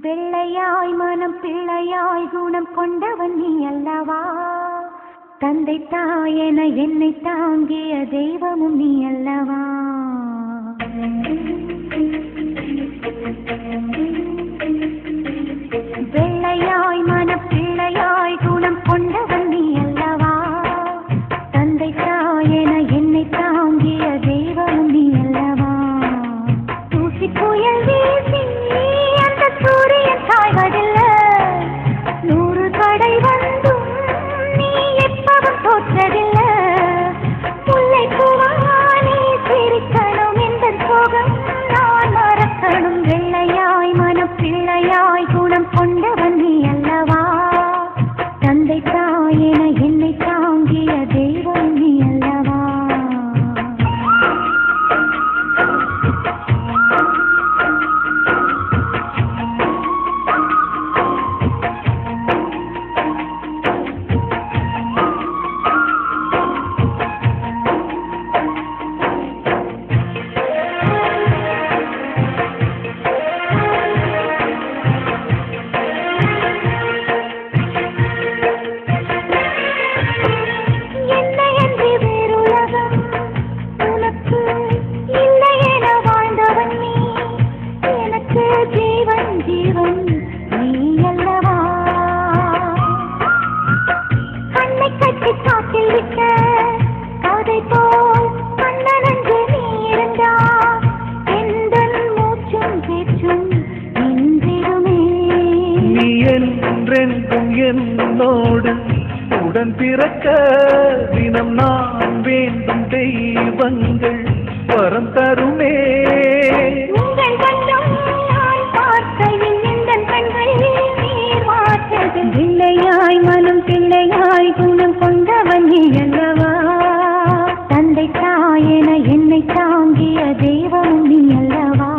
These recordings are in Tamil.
வெள்ளையாய் மனம் பிள்ளையாய் குணம் கொண்டவன் நீ அல்லவா? தந்தை தாயென என்னை தாங்கிய தெய்வமும் நீ அல்லவா? வெள்ளையாய் மனம் பிள்ளையாய் குணம் கொண்டவன் நீ அல்லவா? தந்தை தாயென என்னை தாங்கிய தெய்வமும் நீ அல்லவா? தூசி புயல் வீசி அந்த சூரியன் சாய்வதில்லை, 100 தடை வந்தும் நீ எப்பவும் தோற்றதில்லை. முல்லை பூவானே சிரிக்கணும் என்ற சோகம் நான் மறக்கணும். வெள்ளையாய் மனம் பிள்ளையாய் குணம் கொண்டவன் நீ அல்லவா? தந்தை தாயென என்னை தாங்கிய தெய்வம் நீ அல்லவா? என்னோடு உடன் பிறக்க தினம் நான் வேண்டும் தெய்வங்கள் வரம் தருமே. பிள்ளையாய் மனம் பிள்ளையாய் குணம் கொண்டவன் நீ அல்லவா? தந்தை தாயென என்னை தாங்கிய தெய்வம் நீ அல்லவா?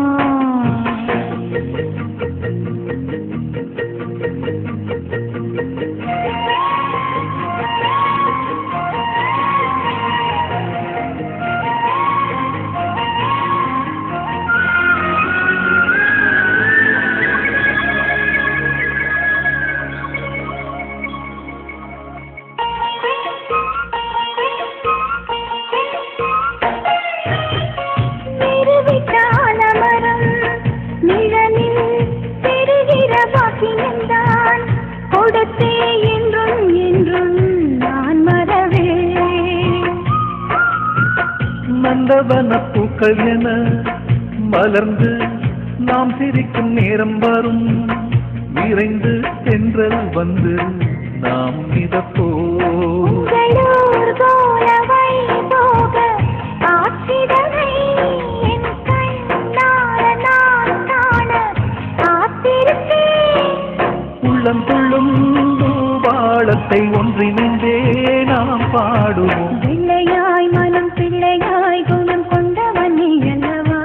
நந்தவன பூக்கள் என மலர்ந்து நாம் சிரிக்கும் நேரம் வரும், விரைந்து சென்றல் வந்து நாம் மிதப்போ. உள்ளம் துள்ளும் வாழத்தை ஒன்றிணைந்தே நாம் பாடுவோம். பிள்ளையாய் மனம் பிள்ளையாய் குணம் கொண்டவன் நீ அல்லவா?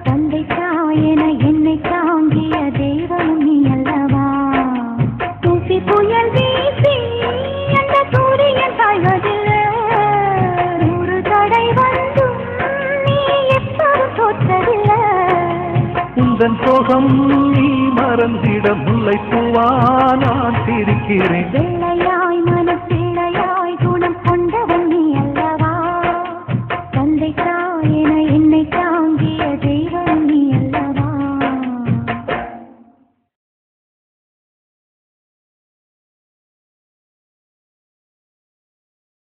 தந்தை தாயென என்னை தாங்கிய தெய்வம் நீ அல்லவா? தூசி புயல் வீசி அந்த சூரியன் சாய்வதில்லை, 100 தடை வந்தும் நீ எப்பவும் தோற்றதில்லை. உந்தன் சோகம் நீ மறந்திட முல்லை பூவா நான் சிரிக்கிறேன். வெள்ளையா